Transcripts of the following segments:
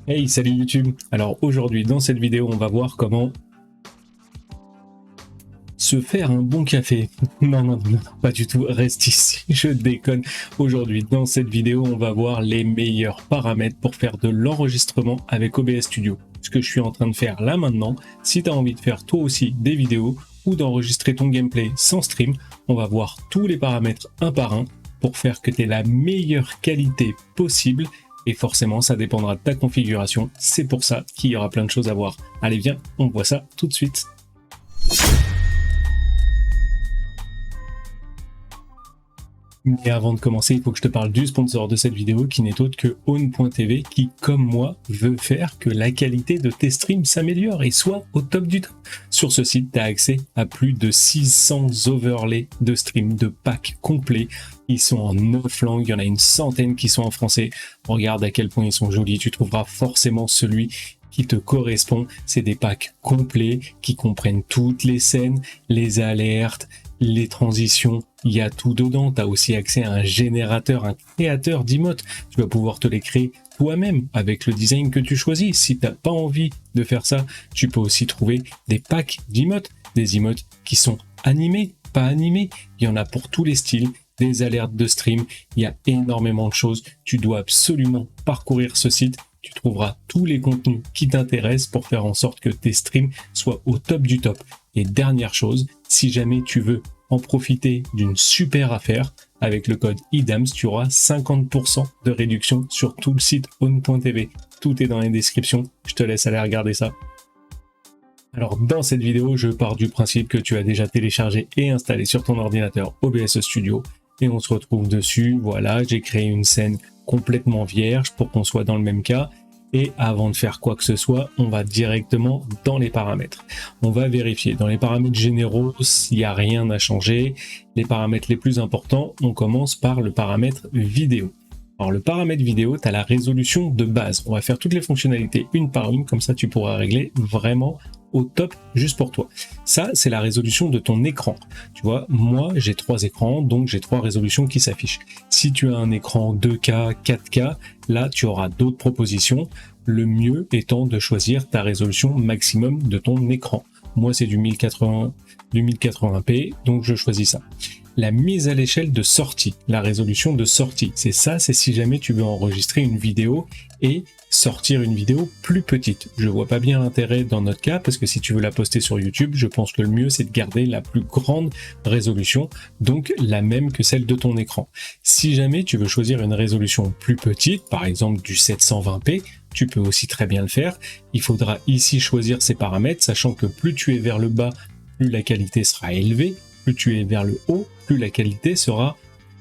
Hey, salut YouTube! Alors aujourd'hui dans cette vidéo on va voir comment se faire un bon café. Non, pas du tout, reste ici, je déconne. Aujourd'hui dans cette vidéo on va voir les meilleurs paramètres pour faire de l'enregistrement avec OBS Studio. Ce que je suis en train de faire là maintenant, si tu as envie de faire toi aussi des vidéos ou d'enregistrer ton gameplay sans stream, on va voir tous les paramètres un par un pour faire que tu aies la meilleure qualité possible. Et forcément, ça dépendra de ta configuration. C'est pour ça qu'il y aura plein de choses à voir. Allez, viens, on voit ça tout de suite. Mais avant de commencer, il faut que je te parle du sponsor de cette vidéo qui n'est autre que Own.tv qui, comme moi, veut faire que la qualité de tes streams s'améliore et soit au top du top. Sur ce site, tu as accès à plus de 600 overlays de streams, de packs complets. Ils sont en 9 langues, il y en a une centaine qui sont en français. Regarde à quel point ils sont jolis, tu trouveras forcément celui qui te correspond. C'est des packs complets qui comprennent toutes les scènes, les alertes, les transitions, il y a tout dedans. Tu as aussi accès à un générateur, un créateur d'emotes. Tu vas pouvoir te les créer toi-même avec le design que tu choisis. Si tu n'as pas envie de faire ça, tu peux aussi trouver des packs d'emotes, des emotes qui sont animés, pas animés. Il y en a pour tous les styles, des alertes de stream. Il y a énormément de choses. Tu dois absolument parcourir ce site. Tu trouveras tous les contenus qui t'intéressent pour faire en sorte que tes streams soient au top du top. Et dernière chose, si jamais tu veux en profiter d'une super affaire, avec le code IDAMS, tu auras 50% de réduction sur tout le site Own.tv. Tout est dans les descriptions, je te laisse aller regarder ça. Alors dans cette vidéo, je pars du principe que tu as déjà téléchargé et installé sur ton ordinateur OBS Studio et on se retrouve dessus. Voilà, j'ai créé une scène complètement vierge pour qu'on soit dans le même cas. Et avant de faire quoi que ce soit, on va directement dans les paramètres. On va vérifier. Dans les paramètres généraux, il n'y a rien à changer. Les paramètres les plus importants, on commence par le paramètre vidéo. Alors le paramètre vidéo, tu as la résolution de base. On va faire toutes les fonctionnalités une par une, comme ça tu pourras régler vraiment au top juste pour toi. Ça, c'est la résolution de ton écran. Tu vois, moi, j'ai 3 écrans, donc j'ai 3 résolutions qui s'affichent. Si tu as un écran 2K, 4K, là, tu auras d'autres propositions. Le mieux étant de choisir ta résolution maximum de ton écran. Moi, c'est du 1080p, donc je choisis ça. La mise à l'échelle de sortie, la résolution de sortie, c'est si jamais tu veux enregistrer une vidéo et sortir une vidéo plus petite. Je vois pas bien l'intérêt dans notre cas parce que si tu veux la poster sur YouTube, je pense que le mieux c'est de garder la plus grande résolution, donc la même que celle de ton écran. Si jamais tu veux choisir une résolution plus petite, par exemple du 720p, tu peux aussi très bien le faire. Il faudra ici choisir ces paramètres, sachant que plus tu es vers le bas, plus la qualité sera élevée, plus tu es vers le haut, plus la qualité sera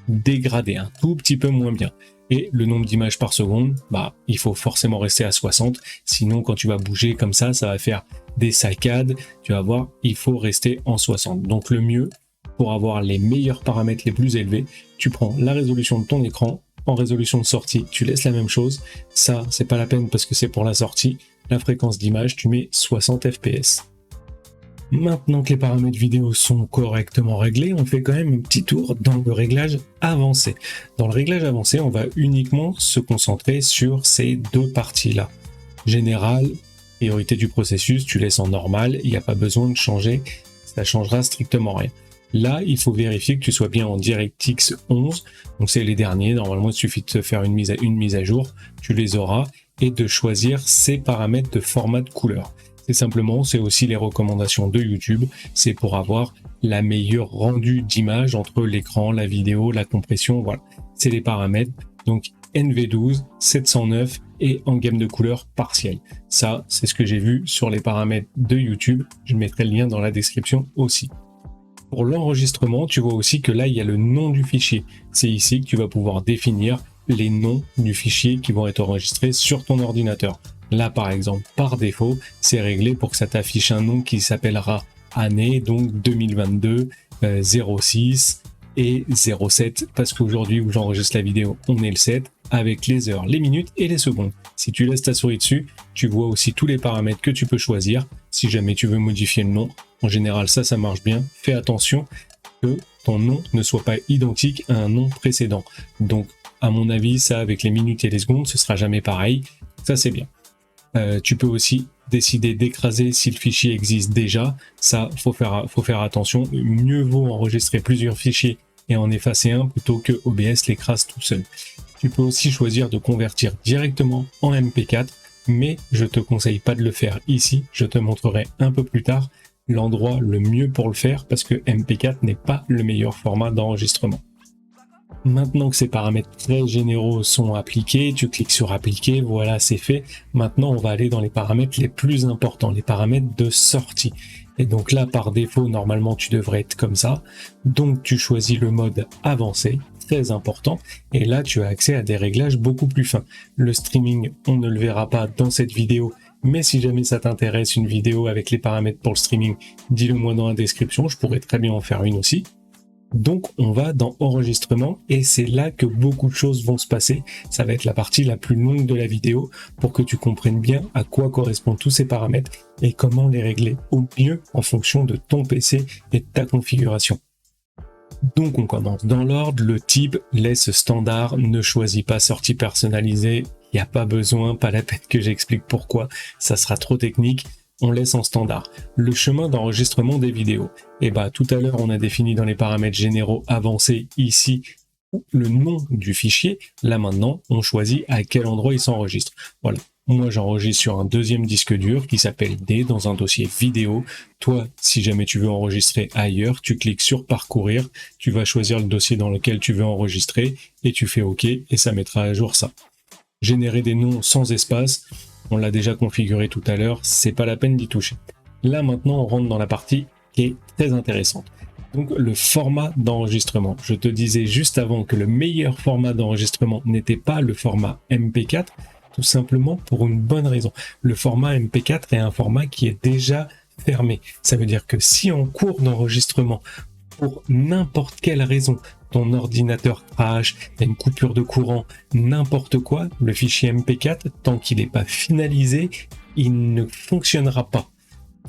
dégradée, un tout petit peu moins bien. Et le nombre d'images par seconde, il faut forcément rester à 60, sinon quand tu vas bouger comme ça va faire des saccades, tu vas voir, il faut rester en 60. Donc le mieux, pour avoir les meilleurs paramètres les plus élevés, tu prends la résolution de ton écran, en résolution de sortie, tu laisses la même chose, ça c'est pas la peine parce que c'est pour la sortie, la fréquence d'image, tu mets 60 fps. Maintenant que les paramètres vidéo sont correctement réglés, on fait quand même un petit tour dans le réglage avancé. Dans le réglage avancé, on va uniquement se concentrer sur ces deux parties-là. Général, priorité du processus, tu laisses en normal, il n'y a pas besoin de changer, ça changera strictement rien. Là, il faut vérifier que tu sois bien en DirectX 11, donc c'est les derniers, normalement il suffit de te faire une mise à jour, tu les auras, et de choisir ces paramètres de format de couleur. C'est aussi les recommandations de YouTube, c'est pour avoir la meilleure rendu d'image entre l'écran, la vidéo, la compression, voilà. C'est les paramètres, donc NV12, 709 et en gamme de couleurs partielle. Ça, c'est ce que j'ai vu sur les paramètres de YouTube, je mettrai le lien dans la description aussi. Pour l'enregistrement, tu vois aussi que là, il y a le nom du fichier. C'est ici que tu vas pouvoir définir les noms du fichier qui vont être enregistrés sur ton ordinateur. Là, par exemple, par défaut, c'est réglé pour que ça t'affiche un nom qui s'appellera année, donc 2022, 06 et 07, parce qu'aujourd'hui où j'enregistre la vidéo, on est le 7, avec les heures, les minutes et les secondes. Si tu laisses ta souris dessus, tu vois aussi tous les paramètres que tu peux choisir. Si jamais tu veux modifier le nom, en général, ça marche bien. Fais attention que ton nom ne soit pas identique à un nom précédent. Donc, à mon avis, ça, avec les minutes et les secondes, ce sera jamais pareil. Ça, c'est bien. Tu peux aussi décider d'écraser si le fichier existe déjà. Ça, faut faire attention. Mieux vaut enregistrer plusieurs fichiers et en effacer un plutôt que OBS l'écrase tout seul. Tu peux aussi choisir de convertir directement en MP4, mais je te conseille pas de le faire ici. Je te montrerai un peu plus tard l'endroit le mieux pour le faire parce que MP4 n'est pas le meilleur format d'enregistrement. Maintenant que ces paramètres très généraux sont appliqués, tu cliques sur appliquer, voilà, c'est fait. Maintenant, on va aller dans les paramètres les plus importants, les paramètres de sortie. Et donc là, par défaut, normalement, tu devrais être comme ça. Donc, tu choisis le mode avancé, très important. Et là, tu as accès à des réglages beaucoup plus fins. Le streaming, on ne le verra pas dans cette vidéo, mais si jamais ça t'intéresse, une vidéo avec les paramètres pour le streaming, dis-le moi dans la description, je pourrais très bien en faire une aussi. Donc on va dans enregistrement et c'est là que beaucoup de choses vont se passer. Ça va être la partie la plus longue de la vidéo pour que tu comprennes bien à quoi correspondent tous ces paramètres et comment les régler au mieux en fonction de ton PC et de ta configuration. Donc on commence dans l'ordre, le type laisse standard, ne choisis pas sortie personnalisée, il n'y a pas besoin, pas la peine que j'explique pourquoi, ça sera trop technique. On laisse en standard. Le chemin d'enregistrement des vidéos. Et tout à l'heure, on a défini dans les paramètres généraux avancés ici le nom du fichier. Là maintenant, on choisit à quel endroit il s'enregistre. Voilà. Moi, j'enregistre sur un deuxième disque dur qui s'appelle D dans un dossier vidéo. Toi, si jamais tu veux enregistrer ailleurs, tu cliques sur parcourir. Tu vas choisir le dossier dans lequel tu veux enregistrer et tu fais OK et ça mettra à jour ça. Générer des noms sans espace. On l'a déjà configuré tout à l'heure, c'est pas la peine d'y toucher. Là maintenant on rentre dans la partie qui est très intéressante. Donc le format d'enregistrement. Je te disais juste avant que le meilleur format d'enregistrement n'était pas le format MP4, tout simplement pour une bonne raison. Le format MP4 est un format qui est déjà fermé. Ça veut dire que si en cours d'enregistrement, pour n'importe quelle raison, ton ordinateur crash, t'as une coupure de courant, n'importe quoi, le fichier MP4, tant qu'il n'est pas finalisé, il ne fonctionnera pas.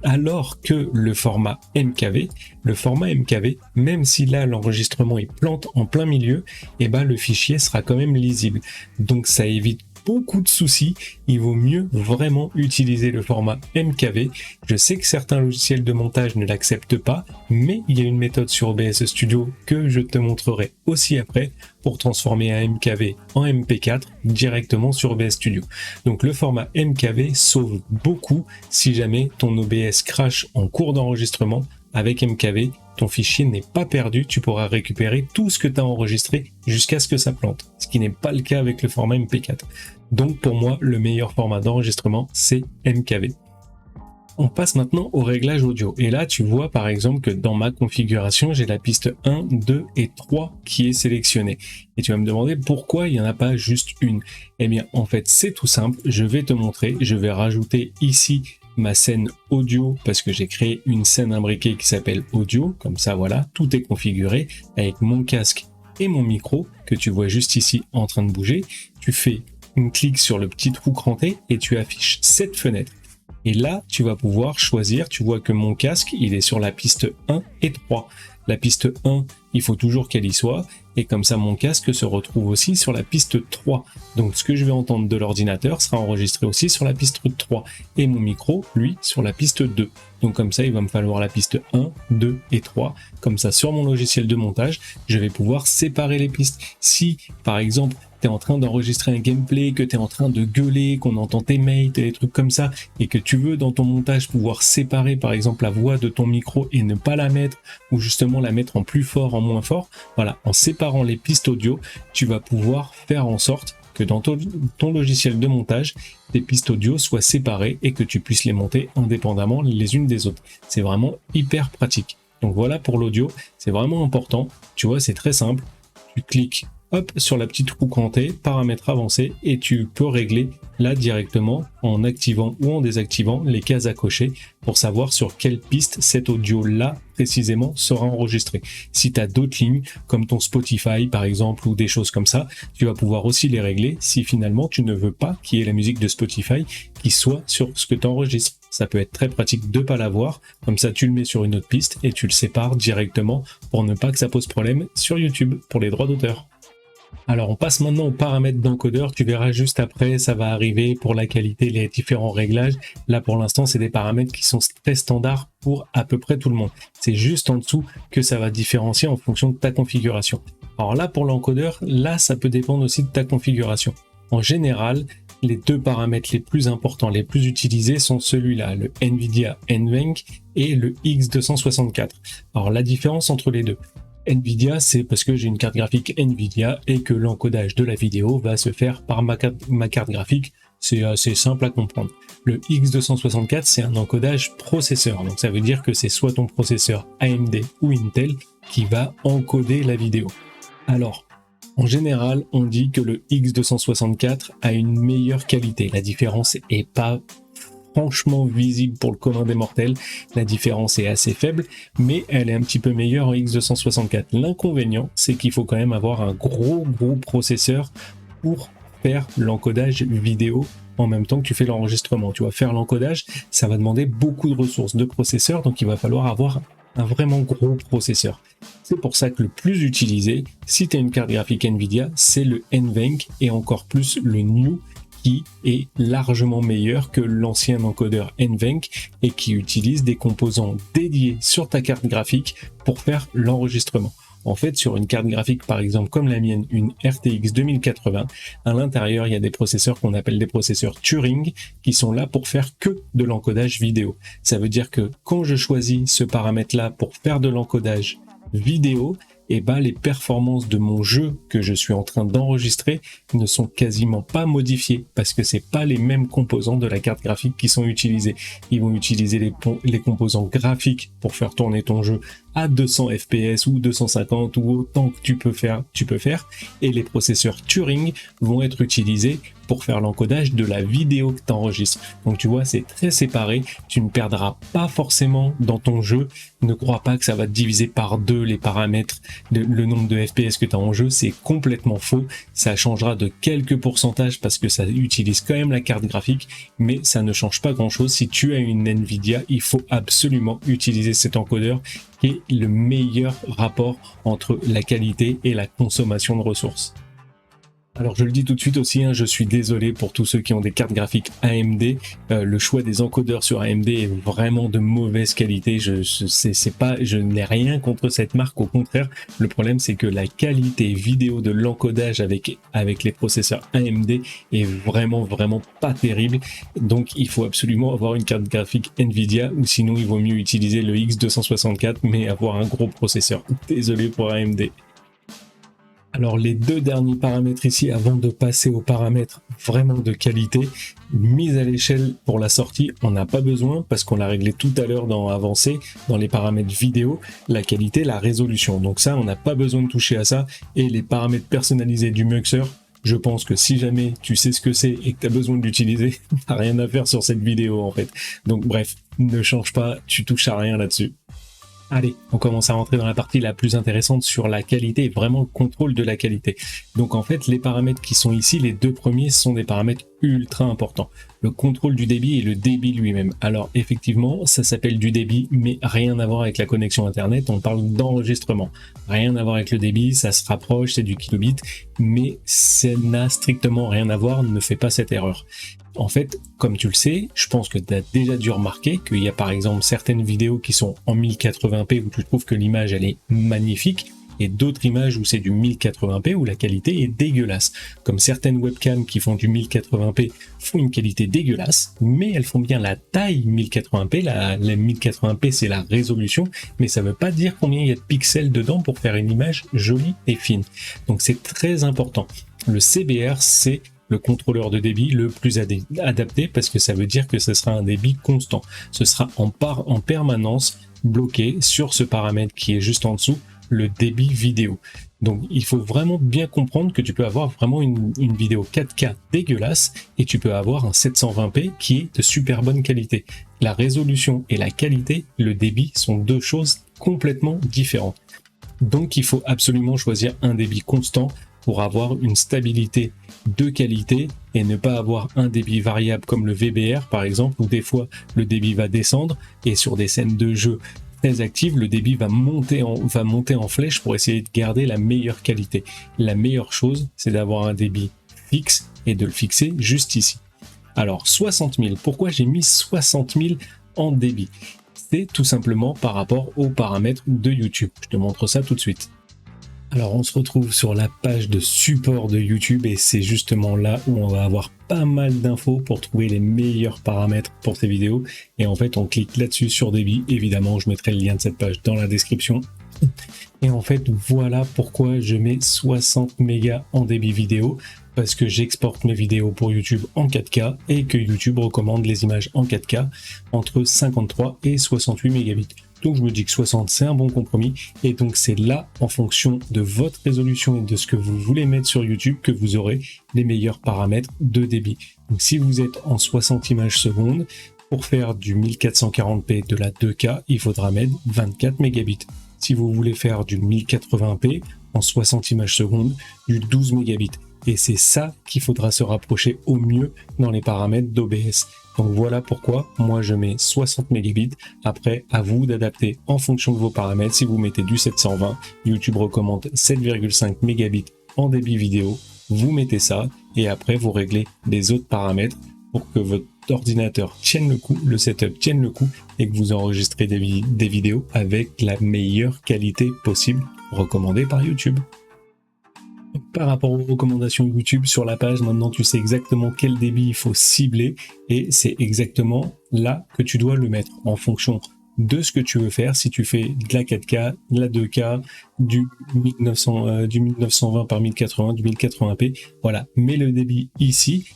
Alors que le format MKV, même si là l'enregistrement est plante en plein milieu, le fichier sera quand même lisible. Donc ça évite beaucoup de soucis, il vaut mieux vraiment utiliser le format MKV. Je sais que certains logiciels de montage ne l'acceptent pas, mais il y a une méthode sur OBS Studio que je te montrerai aussi après pour transformer un MKV en MP4 directement sur OBS Studio. Donc le format MKV sauve beaucoup si jamais ton OBS crash en cours d'enregistrement. Avec MKV, ton fichier n'est pas perdu, tu pourras récupérer tout ce que tu as enregistré jusqu'à ce que ça plante, ce qui n'est pas le cas avec le format MP4. Donc pour moi, le meilleur format d'enregistrement, c'est MKV. On passe maintenant au réglage audio. Et là, tu vois par exemple que dans ma configuration, j'ai la piste 1, 2 et 3 qui est sélectionnée. Et tu vas me demander pourquoi il n'y en a pas juste une. Eh bien, en fait, c'est tout simple. Je vais te montrer. Je vais rajouter ici ma scène audio parce que j'ai créé une scène imbriquée qui s'appelle audio. Comme ça, voilà, tout est configuré avec mon casque et mon micro que tu vois juste ici en train de bouger. Tu fais un clic sur le petit trou cranté et tu affiches cette fenêtre. Et là, tu vas pouvoir choisir, tu vois que mon casque, il est sur la piste 1 et 3. La piste 1, il faut toujours qu'elle y soit, et comme ça mon casque se retrouve aussi sur la piste 3. Donc ce que je vais entendre de l'ordinateur sera enregistré aussi sur la piste 3, et mon micro, lui, sur la piste 2. Donc comme ça, il va me falloir la piste 1, 2 et 3. Comme ça, sur mon logiciel de montage, je vais pouvoir séparer les pistes. Si, par exemple, tu es en train d'enregistrer un gameplay, que tu es en train de gueuler, qu'on entend tes mates et des trucs comme ça, et que tu veux dans ton montage pouvoir séparer par exemple la voix de ton micro et ne pas la mettre, ou justement la mettre en plus fort, en moins fort, voilà, en séparant les pistes audio, tu vas pouvoir faire en sorte que dans ton logiciel de montage, tes pistes audio soient séparées et que tu puisses les monter indépendamment les unes des autres. C'est vraiment hyper pratique. Donc voilà pour l'audio, c'est vraiment important. Tu vois, c'est très simple. Tu cliques hop, sur la petite roue crantée, paramètres avancés, et tu peux régler là directement en activant ou en désactivant les cases à cocher pour savoir sur quelle piste cet audio-là précisément sera enregistré. Si tu as d'autres lignes, comme ton Spotify par exemple, ou des choses comme ça, tu vas pouvoir aussi les régler si finalement tu ne veux pas qu'il y ait la musique de Spotify qui soit sur ce que tu enregistres. Ça peut être très pratique de ne pas l'avoir, comme ça tu le mets sur une autre piste et tu le sépares directement pour ne pas que ça pose problème sur YouTube pour les droits d'auteur. Alors on passe maintenant aux paramètres d'encodeur, tu verras juste après, ça va arriver pour la qualité, les différents réglages. Là pour l'instant c'est des paramètres qui sont très standards pour à peu près tout le monde. C'est juste en dessous que ça va différencier en fonction de ta configuration. Alors là pour l'encodeur, là ça peut dépendre aussi de ta configuration. En général, les deux paramètres les plus importants, les plus utilisés sont celui-là, le NVIDIA NVENC et le X264. Alors la différence entre les deux. NVIDIA, c'est parce que j'ai une carte graphique NVIDIA et que l'encodage de la vidéo va se faire par ma carte graphique. C'est assez simple à comprendre. Le X264, c'est un encodage processeur. Donc ça veut dire que c'est soit ton processeur AMD ou Intel qui va encoder la vidéo. Alors, en général, on dit que le X264 a une meilleure qualité. La différence est pas franchement visible pour le commun des mortels, la différence est assez faible, mais elle est un petit peu meilleure en X264. L'inconvénient, c'est qu'il faut quand même avoir un gros processeur pour faire l'encodage vidéo en même temps que tu fais l'enregistrement. Tu vas faire l'encodage, ça va demander beaucoup de ressources de processeur, donc il va falloir avoir un vraiment gros processeur. C'est pour ça que le plus utilisé, si tu as une carte graphique NVIDIA, c'est le NVENC et encore plus le New, qui est largement meilleur que l'ancien encodeur NVENC et qui utilise des composants dédiés sur ta carte graphique pour faire l'enregistrement. En fait, sur une carte graphique, par exemple, comme la mienne, une RTX 2080, à l'intérieur, il y a des processeurs qu'on appelle des processeurs Turing qui sont là pour faire que de l'encodage vidéo. Ça veut dire que quand je choisis ce paramètre-là pour faire de l'encodage vidéo, et les performances de mon jeu que je suis en train d'enregistrer ne sont quasiment pas modifiées parce que c'est pas les mêmes composants de la carte graphique qui sont utilisés. Ils vont utiliser les composants graphiques pour faire tourner ton jeu à 200 fps ou 250 ou autant que tu peux faire, et les processeurs Turing vont être utilisés pour faire l'encodage de la vidéo que tu enregistres. Donc tu vois, c'est très séparé, tu ne perdras pas forcément dans ton jeu, ne crois pas que ça va te diviser par deux les paramètres, le nombre de FPS que tu as en jeu, c'est complètement faux, ça changera de quelques pourcentages parce que ça utilise quand même la carte graphique, mais ça ne change pas grand chose. Si tu as une Nvidia, il faut absolument utiliser cet encodeur qui est le meilleur rapport entre la qualité et la consommation de ressources. Alors je le dis tout de suite aussi, je suis désolé pour tous ceux qui ont des cartes graphiques AMD, le choix des encodeurs sur AMD est vraiment de mauvaise qualité, je n'ai rien contre cette marque, au contraire, le problème c'est que la qualité vidéo de l'encodage avec les processeurs AMD est vraiment pas terrible, donc il faut absolument avoir une carte graphique Nvidia ou sinon il vaut mieux utiliser le X264 mais avoir un gros processeur, désolé pour AMD. Alors les deux derniers paramètres ici avant de passer aux paramètres vraiment de qualité, mise à l'échelle pour la sortie, on n'a pas besoin parce qu'on l'a réglé tout à l'heure dans avancé, dans les paramètres vidéo, la qualité, la résolution. Donc ça, on n'a pas besoin de toucher à ça. Et les paramètres personnalisés du Muxer, je pense que si jamais tu sais ce que c'est et que tu as besoin de l'utiliser, t'as rien à faire sur cette vidéo en fait. Donc bref, ne change pas, tu touches à rien là-dessus. Allez, on commence à rentrer dans la partie la plus intéressante sur la qualité et vraiment le contrôle de la qualité. Donc en fait, les paramètres qui sont ici, les deux premiers sont des paramètres ultra importants. Le contrôle du débit et le débit lui-même. Alors effectivement, ça s'appelle du débit, mais rien à voir avec la connexion internet, on parle d'enregistrement. Rien à voir avec le débit, ça se rapproche, c'est du kilobit, mais ça n'a strictement rien à voir, ne fais pas cette erreur. En fait, comme tu le sais, je pense que tu as déjà dû remarquer qu'il y a par exemple certaines vidéos qui sont en 1080p où tu trouves que l'image elle est magnifique et d'autres images où c'est du 1080p où la qualité est dégueulasse. Comme certaines webcams qui font du 1080p font une qualité dégueulasse, mais elles font bien la taille 1080p. La 1080p c'est la résolution, mais ça veut pas dire combien il y a de pixels dedans pour faire une image jolie et fine. Donc c'est très important. Le CBR c'est le contrôleur de débit le plus adapté parce que ça veut dire que ce sera un débit constant. Ce sera en permanence bloqué sur ce paramètre qui est juste en dessous, le débit vidéo. Donc il faut vraiment bien comprendre que tu peux avoir vraiment une vidéo 4K dégueulasse et tu peux avoir un 720p qui est de super bonne qualité. La résolution et la qualité, le débit sont deux choses complètement différentes. Donc il faut absolument choisir un débit constant pour avoir une stabilité de qualité et ne pas avoir un débit variable comme le VBR par exemple, où des fois le débit va descendre et sur des scènes de jeu très active, le débit va monter en flèche pour essayer de garder la meilleure qualité. La meilleure chose, c'est d'avoir un débit fixe et de le fixer juste ici. Alors 60 000, pourquoi j'ai mis 60 000 en débit? C'est tout simplement par rapport aux paramètres de YouTube. Je te montre ça tout de suite. Alors on se retrouve sur la page de support de YouTube et c'est justement là où on va avoir pas mal d'infos pour trouver les meilleurs paramètres pour ces vidéos. Et en fait on clique là-dessus sur débit, évidemment je mettrai le lien de cette page dans la description. Et en fait voilà pourquoi je mets 60 mégas en débit vidéo, parce que j'exporte mes vidéos pour YouTube en 4K et que YouTube recommande les images en 4K entre 53 et 68 mégabits. Donc je me dis que 60 c'est un bon compromis et donc c'est là en fonction de votre résolution et de ce que vous voulez mettre sur YouTube que vous aurez les meilleurs paramètres de débit. Donc si vous êtes en 60 images secondes, pour faire du 1440p de la 2K, il faudra mettre 24 mégabits. Si vous voulez faire du 1080p en 60 images secondes, du 12 mégabits. Et c'est ça qu'il faudra se rapprocher au mieux dans les paramètres d'OBS. Donc voilà pourquoi moi je mets 60 mégabits. Après, à vous d'adapter en fonction de vos paramètres. Si vous mettez du 720, YouTube recommande 7,5 mégabits en débit vidéo. Vous mettez ça et après vous réglez les autres paramètres pour que votre ordinateur tienne le coup, le setup tienne le coup et que vous enregistrez des vidéos avec la meilleure qualité possible recommandée par YouTube. Par rapport aux recommandations YouTube sur la page, maintenant tu sais exactement quel débit il faut cibler et c'est exactement là que tu dois le mettre en fonction de ce que tu veux faire. Si tu fais de la 4K, de la 2K, du 1920 par 1080, du 1080p, voilà, mets le débit ici.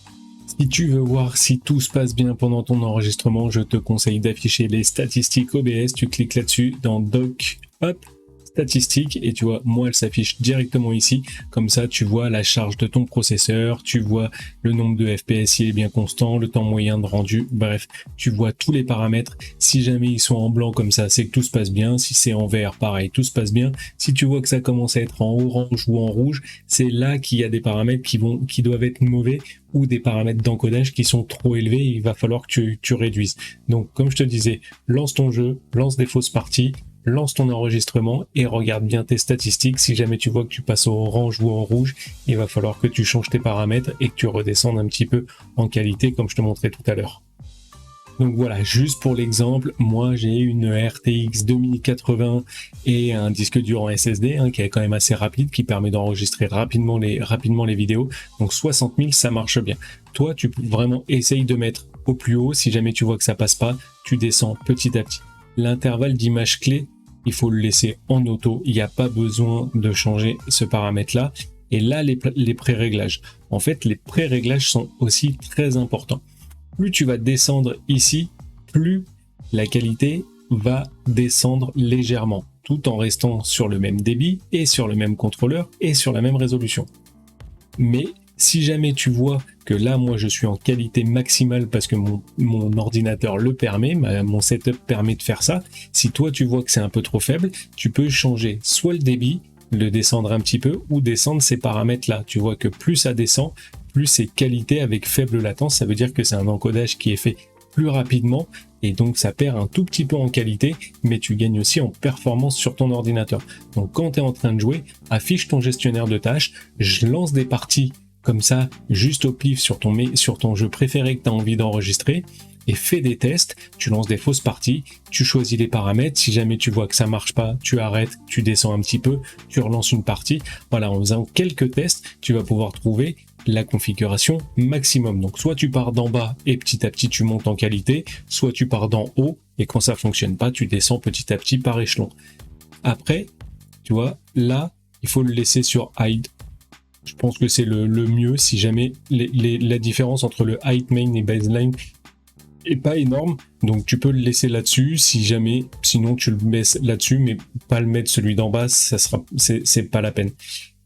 Si tu veux voir si tout se passe bien pendant ton enregistrement, je te conseille d'afficher les statistiques OBS. Tu cliques là-dessus dans Doc, hop, statistiques et tu vois, moi elle s'affiche directement ici. Comme ça, tu vois la charge de ton processeur, tu vois le nombre de FPS, il est bien constant, le temps moyen de rendu, bref, tu vois tous les paramètres. Si jamais ils sont en blanc comme ça, c'est que tout se passe bien. Si c'est en vert, pareil, tout se passe bien. Si tu vois que ça commence à être en orange ou en rouge, c'est là qu'il y a des paramètres qui doivent être mauvais ou des paramètres d'encodage qui sont trop élevés. Il va falloir que tu réduises. Donc, comme je te disais, lance ton jeu, lance des fausses parties, lance ton enregistrement et regarde bien tes statistiques. Si jamais tu vois que tu passes au orange ou en rouge, il va falloir que tu changes tes paramètres et que tu redescendes un petit peu en qualité comme je te montrais tout à l'heure. Donc voilà, juste pour l'exemple, moi j'ai une RTX 2080 et un disque dur en SSD qui est quand même assez rapide, qui permet d'enregistrer rapidement les vidéos. Donc 60 000, ça marche bien. Toi, tu peux vraiment essayer de mettre au plus haut. Si jamais tu vois que ça passe pas, tu descends petit à petit. L'intervalle d'image clé, il faut le laisser en auto. Il n'y a pas besoin de changer ce paramètre-là. Et là, les pré-réglages. En fait, les pré-réglages sont aussi très importants. Plus tu vas descendre ici, plus la qualité va descendre légèrement, tout en restant sur le même débit et sur le même contrôleur et sur la même résolution. Mais si jamais tu vois que là, moi, je suis en qualité maximale parce que mon ordinateur le permet, mon setup permet de faire ça, si toi, tu vois que c'est un peu trop faible, tu peux changer soit le débit, le descendre un petit peu, ou descendre ces paramètres-là. Tu vois que plus ça descend, plus c'est qualité avec faible latence. Ça veut dire que c'est un encodage qui est fait plus rapidement et donc ça perd un tout petit peu en qualité, mais tu gagnes aussi en performance sur ton ordinateur. Donc quand tu es en train de jouer, affiche ton gestionnaire de tâches, je lance des parties comme ça, juste au pif sur ton jeu préféré que tu as envie d'enregistrer et fais des tests, tu lances des fausses parties, tu choisis les paramètres, si jamais tu vois que ça marche pas, tu arrêtes, tu descends un petit peu, tu relances une partie. Voilà, en faisant quelques tests, tu vas pouvoir trouver la configuration maximum. Donc soit tu pars d'en bas et petit à petit tu montes en qualité, soit tu pars d'en haut et quand ça fonctionne pas, tu descends petit à petit par échelon. Après, tu vois, là, il faut le laisser sur hide. Je pense que c'est le mieux si jamais la différence entre le height main et baseline est pas énorme, donc tu peux le laisser là-dessus si jamais, sinon tu le baisses là-dessus, mais pas le mettre celui d'en bas, c'est pas la peine.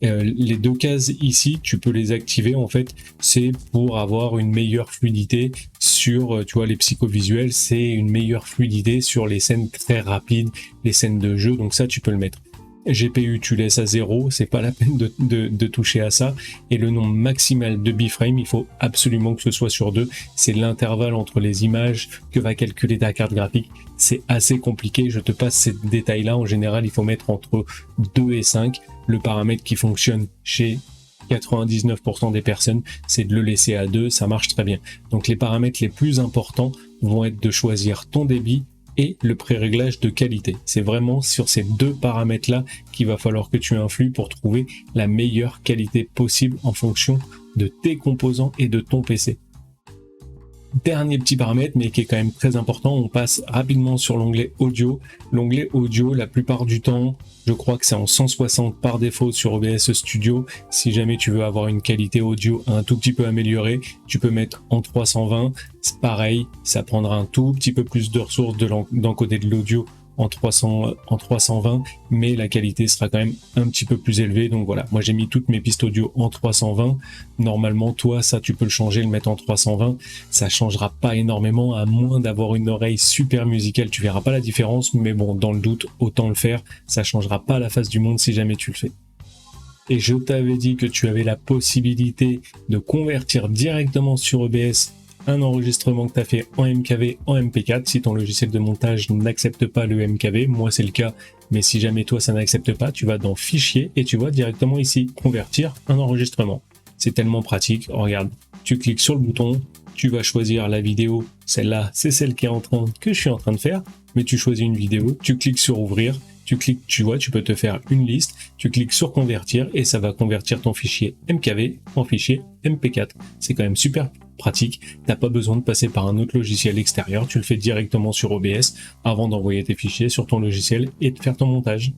Les deux cases ici, tu peux les activer en fait, c'est pour avoir une meilleure fluidité sur, tu vois, les psychovisuels, c'est une meilleure fluidité sur les scènes très rapides, les scènes de jeu, donc ça tu peux le mettre. GPU, tu laisses à 0, c'est pas la peine de toucher à ça. Et le nombre maximal de biframe, il faut absolument que ce soit sur 2. C'est l'intervalle entre les images que va calculer ta carte graphique. C'est assez compliqué, je te passe ces détails-là. En général, il faut mettre entre 2 et 5. Le paramètre qui fonctionne chez 99% des personnes, c'est de le laisser à 2, ça marche très bien. Donc les paramètres les plus importants vont être de choisir ton débit et le pré-réglage de qualité. C'est vraiment sur ces deux paramètres-là qu'il va falloir que tu influes pour trouver la meilleure qualité possible en fonction de tes composants et de ton PC. Dernier petit paramètre, mais qui est quand même très important, on passe rapidement sur l'onglet audio. L'onglet audio, la plupart du temps, je crois que c'est en 160 par défaut sur OBS Studio. Si jamais tu veux avoir une qualité audio un tout petit peu améliorée, tu peux mettre en 320. C'est pareil, ça prendra un tout petit peu plus de ressources d'encoder de l'audio en 320, mais la qualité sera quand même un petit peu plus élevée. Donc voilà, moi j'ai mis toutes mes pistes audio en 320. Normalement, toi, ça tu peux le changer, le mettre en 320. Ça changera pas énormément, à moins d'avoir une oreille super musicale. Tu verras pas la différence, mais bon, dans le doute, autant le faire. Ça changera pas la face du monde si jamais tu le fais. Et je t'avais dit que tu avais la possibilité de convertir directement sur OBS un enregistrement que tu as fait en MKV, en MP4, si ton logiciel de montage n'accepte pas le MKV. Moi, c'est le cas, mais si jamais toi, ça n'accepte pas, tu vas dans Fichier et tu vas directement ici, convertir un enregistrement. C'est tellement pratique. Regarde, tu cliques sur le bouton, tu vas choisir la vidéo. Celle-là, c'est celle que je suis en train de faire, mais tu choisis une vidéo, tu cliques sur Ouvrir, tu cliques, tu vois, tu peux te faire une liste, tu cliques sur Convertir et ça va convertir ton fichier MKV en fichier MP4. C'est quand même super pratique, t'as pas besoin de passer par un autre logiciel extérieur, tu le fais directement sur OBS avant d'envoyer tes fichiers sur ton logiciel et de faire ton montage.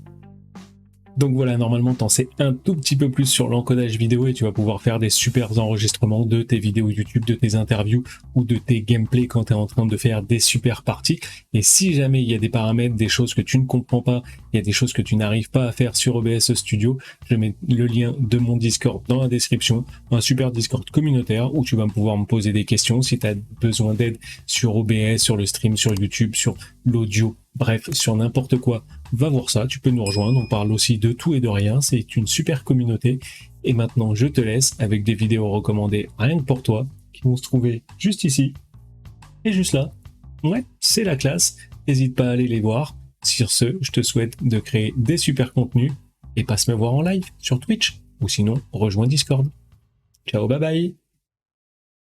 Donc voilà, normalement t'en sais un tout petit peu plus sur l'encodage vidéo et tu vas pouvoir faire des super enregistrements de tes vidéos YouTube, de tes interviews ou de tes gameplays quand tu es en train de faire des super parties. Et si jamais il y a des paramètres, des choses que tu ne comprends pas, il y a des choses que tu n'arrives pas à faire sur OBS Studio, je mets le lien de mon Discord dans la description, un super Discord communautaire où tu vas pouvoir me poser des questions si tu as besoin d'aide sur OBS, sur le stream, sur YouTube, sur l'audio, bref, sur n'importe quoi. Va voir ça, tu peux nous rejoindre, on parle aussi de tout et de rien, c'est une super communauté. Et maintenant, je te laisse avec des vidéos recommandées rien que pour toi, qui vont se trouver juste ici, et juste là. Ouais, c'est la classe, n'hésite pas à aller les voir. Sur ce, je te souhaite de créer des super contenus, et passe me voir en live sur Twitch, ou sinon, rejoins Discord. Ciao, bye bye!